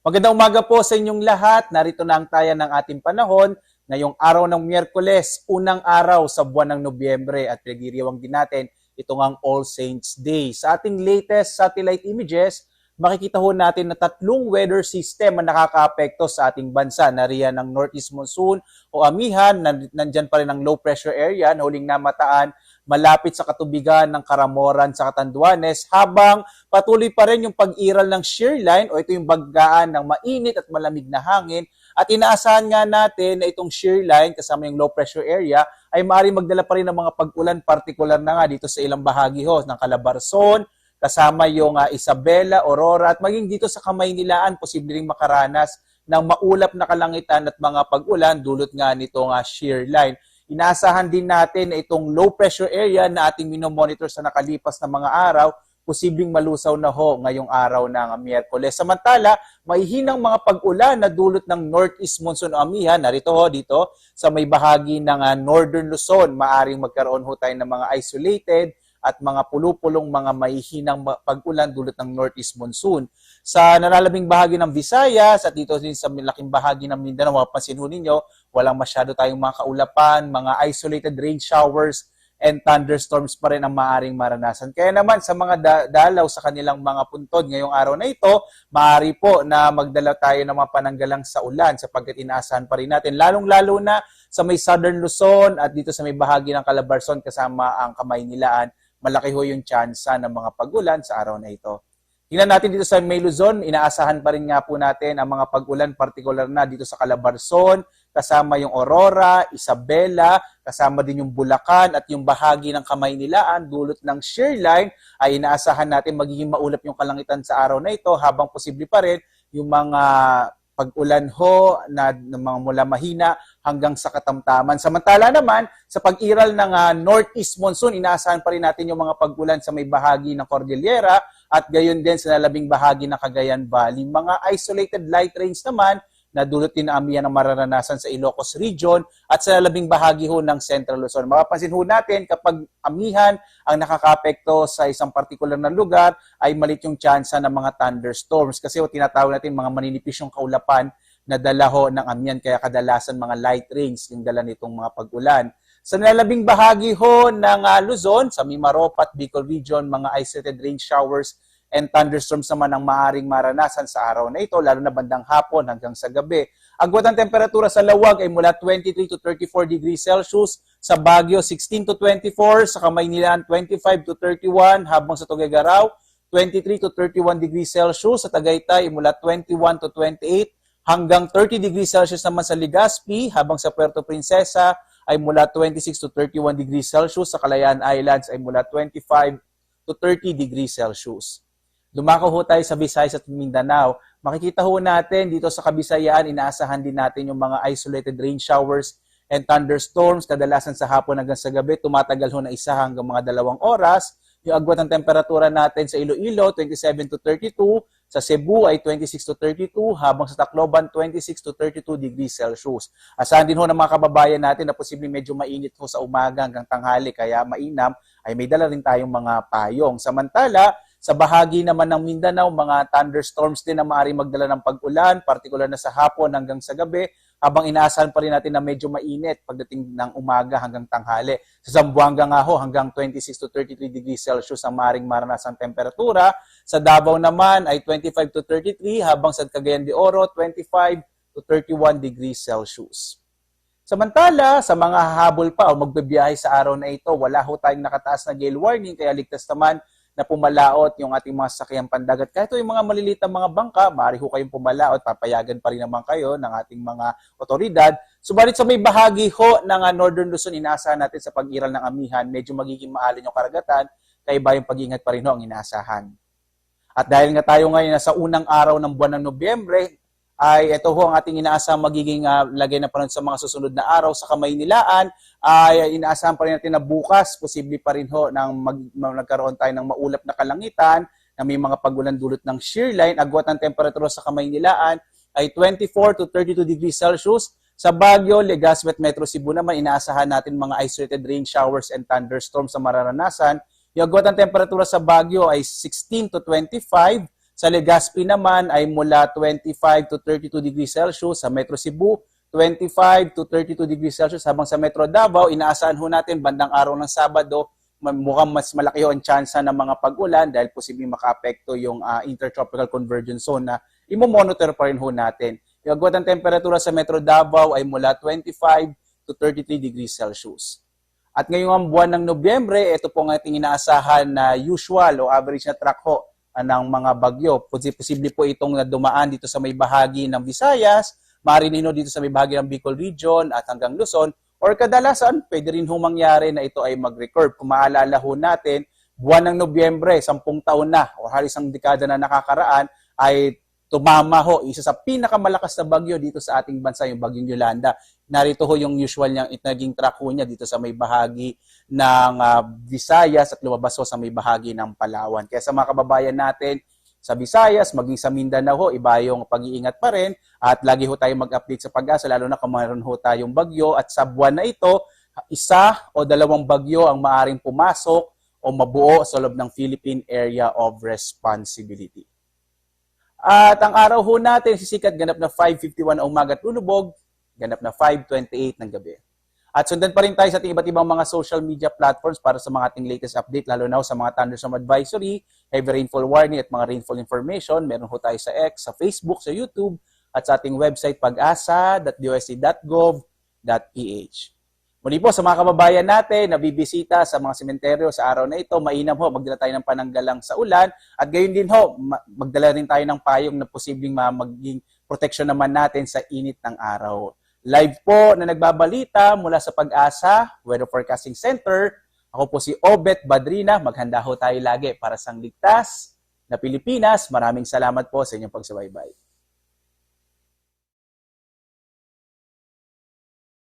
Magandang umaga po sa inyong lahat. Narito na ang taya ng ating panahon ngayong araw ng Miyerkules, unang araw sa buwan ng Nobyembre at pinagdiriwang din natin itong ang All Saints Day. Sa ating latest satellite images, makikita ho natin na tatlong weather system ang nakakaapekto sa ating bansa. Nariyan ang Northeast Monsoon o amihan, nandyan pa rin ang low pressure area na huling namataan malapit sa katubigan ng Karamoran sa Catanduanes, habang patuloy pa rin yung pag-iral ng shear line o ito yung baggaan ng mainit at malamig na hangin. At inaasahan nga natin na itong shear line kasama yung low pressure area ay maaaring magdala pa rin ng mga pag-ulan, partikular na nga dito sa ilang bahagi ho ng Calabarzon, kasama yung Isabela, Aurora at maging dito sa Kamaynilaan, posible ring makaranas ng maulap na kalangitan at mga pag-ulan dulot nga nitong shear line. Inaasahan din natin na itong low pressure area na ating minomonitor sa nakalipas na mga araw, posibleng malusaw na ho ngayong araw ng Miyerkules. Samantala, may hinang mga pag-ulan na dulot ng Northeast Monsoon o amihan. Narito ho dito sa may bahagi ng Northern Luzon, maaring magkaroon ho tayo ng mga isolated at mga pulupulong mga mahihinang pag-ulan dulot ng Northeast Monsoon. Sa nalalabing bahagi ng Visayas at dito din sa malaking bahagi ng Mindanao, mapapansin ho ninyo, walang masyado tayong mga kaulapan, mga isolated rain showers and thunderstorms pa rin ang maaaring maranasan. Kaya naman sa mga dalaw sa kanilang mga puntod ngayong araw na ito, maaari po na magdala tayo ng mga pananggalang sa ulan sapagkat inaasahan pa rin natin, lalong-lalo na sa may Southern Luzon at dito sa may bahagi ng Calabarzon kasama ang Kamaynilaan, malaki ho yung tsansa ng mga pag-ulan sa araw na ito. Tingnan natin dito sa May Luzon, inaasahan pa rin nga po natin ang mga pag-ulan, partikular na dito sa Calabarzon, kasama yung Aurora, Isabela, kasama din yung Bulacan at yung bahagi ng Kamaynilaan, dulot ng shear line, ay inaasahan natin magiging maulap yung kalangitan sa araw na ito, habang posible pa rin yung mga pag-ulan ho na mga mula mahina hanggang sa katamtaman. Samantala naman, sa pag-iral ng Northeast Monsoon, inaasahan pa rin natin yung mga pag-ulan sa may bahagi ng Cordillera at gayon din sa nalabing bahagi ng Cagayan Valley. Mga isolated light rains naman na dulot din na amihan ng mararanasan sa Ilocos Region at sa nalabing bahagi ho ng Central Luzon. Mapapansin ho natin kapag amihan ang nakakapekto sa isang partikular na lugar ay malit yung tsansa ng mga thunderstorms kasi tinatawag natin mga maninipis yung kaulapan na dala ho ng amihan, kaya kadalasan mga light rains yung dala nitong mga pag-ulan. Sa nalabing bahagi ho ng Luzon, sa Mimaropa at Bicol Region, mga isolated rain showers and thunderstorms naman ang maaaring maranasan sa araw na ito, lalo na bandang hapon hanggang sa gabi. Agwat ng temperatura sa Lawag ay mula 23 to 34 degrees Celsius, sa Baguio 16 to 24, sa Kamaynilaan 25 to 31, habang sa Tuguegarao 23 to 31 degrees Celsius, sa Tagaytay mula 21 to 28, hanggang 30 degrees Celsius naman sa Legazpi, habang sa Puerto Princesa ay mula 26 to 31 degrees Celsius, sa Kalayaan Islands ay mula 25 to 30 degrees Celsius. Dumako ho tayo sa Visayas at Mindanao. Makikita ho natin dito sa Kabisayaan, inaasahan din natin yung mga isolated rain showers and thunderstorms. Kadalasan sa hapon hanggang sa gabi, tumatagal ho na 1 hanggang mga 2 oras. Yung agwat ng temperatura natin sa Iloilo, 27 to 32. Sa Cebu ay 26 to 32, habang sa Tacloban, 26 to 32 degrees Celsius. Asahan din ho ng mga kababayan natin na posibleng medyo mainit ho sa umaga hanggang tanghali, kaya mainam ay may dala rin tayong mga payong. Samantala, sa bahagi naman ng Mindanao, mga thunderstorms din na maaaring magdala ng pag-ulan, partikular na sa hapon hanggang sa gabi, habang inaasahan pa rin natin na medyo mainit pagdating ng umaga hanggang tanghali. Sa Zamboanga nga ho, hanggang 26 to 33 degrees Celsius ang maaaring maranasan temperatura. Sa Davao naman ay 25 to 33, habang sa Cagayan de Oro, 25 to 31 degrees Celsius. Samantala, sa mga hahabol pa o magbibiyahe sa araw na ito, wala ho tayong nakataas na gale warning, kaya ligtas naman na pumalaot yung ating mga sasakyang pandagat. Kahit yung mga malilitang mga bangka, maaari ho kayong pumalaot, papayagan pa rin naman kayo ng ating mga otoridad. Subalit sa may bahagi ho ng Northern Luzon, inaasahan natin sa pag-iral ng amihan, medyo magiging maalon yung karagatan, kaya ba yung pag-ingat pa rin ho ang inaasahan. At dahil nga tayo ngayon sa unang araw ng buwan ng Nobyembre, ay ito ho ang ating inaasahang magiging lagay na panahon sa mga susunod na araw sa Kamaynilaan, ay inaasahan pa rin natin na bukas, posible pa rin ho nang nagkaroon tayo ng maulap na kalangitan, na may mga pag-ulan dulot ng shear line. Agwat ng temperatura sa Kamaynilaan ay 24 to 32 degrees Celsius. Sa Baguio, Legazpi at Metro Cebu naman, inaasahan natin mga isolated rain showers and thunderstorms sa mararanasan. Yung agwat ng temperatura sa Baguio ay 16 to 25, Sa Legazpi naman ay mula 25 to 32 degrees Celsius. Sa Metro Cebu, 25 to 32 degrees Celsius. Habang sa Metro Davao, inaasahan ho natin bandang araw ng Sabado, mukhang mas malaki ho ang tsansa ng mga pag-ulan dahil posibleng makaapekto yung intertropical convergence zone na imo-monitor pa rin ho natin. Yung agwat ng temperatura sa Metro Davao ay mula 25 to 33 degrees Celsius. At ngayong buwan ng Nobyembre, ito po ang ating inaasahan na usual o average na track ho ng mga bagyo. Posible po itong dumaan dito sa may bahagi ng Visayas, maaari din dito sa may bahagi ng Bicol Region at hanggang Luzon, or kadalasan, pwede rin ho mangyari na ito ay mag-recurve. Kung maalala ho natin, buwan ng Nobyembre, 10 taon na o halos isang dekada na nakakaraan, ay tumama ho, isa sa pinakamalakas na bagyo dito sa ating bansa, yung bagyong Yolanda. Narito ho yung usual niyang naging track ho niya dito sa may bahagi ng Visayas at lumabas ho sa may bahagi ng Palawan. Kaya sa mga kababayan natin sa Visayas, maging sa Mindanao ho, iba yung pag-iingat pa rin at lagi ho tayo mag-update sa Pag-asa, lalo na kung mayroon ho tayong bagyo at sa buwan na ito, isa o dalawang bagyo ang maaring pumasok o mabuo sa loob ng Philippine Area of Responsibility. At ang araw ho natin, sisikat ganap na 5:51 ang umaga at lulubog, ganap na 5:28 ng gabi. At sundan pa rin tayo sa ating iba't ibang mga social media platforms para sa mga ating latest update, lalo na sa mga thunderstorm advisory, heavy rainfall warning at mga rainfall information. Meron ho tayo sa X, sa Facebook, sa YouTube, at sa ating website pag-asa.dosc.gov.ph. Muli po sa mga kababayan natin na bibisita sa mga sementeryo sa araw na ito, mainam ho, magdala tayo ng pananggalang sa ulan at gayon din ho, magdala rin tayo ng payong na posibleng maging proteksyon naman natin sa init ng araw. Live po na nagbabalita mula sa Pag-asa Weather Forecasting Center. Ako po si Obet Badrina. Maghanda ho tayo lagi para sa ligtas na Pilipinas. Maraming salamat po sa inyong pagsubaybay.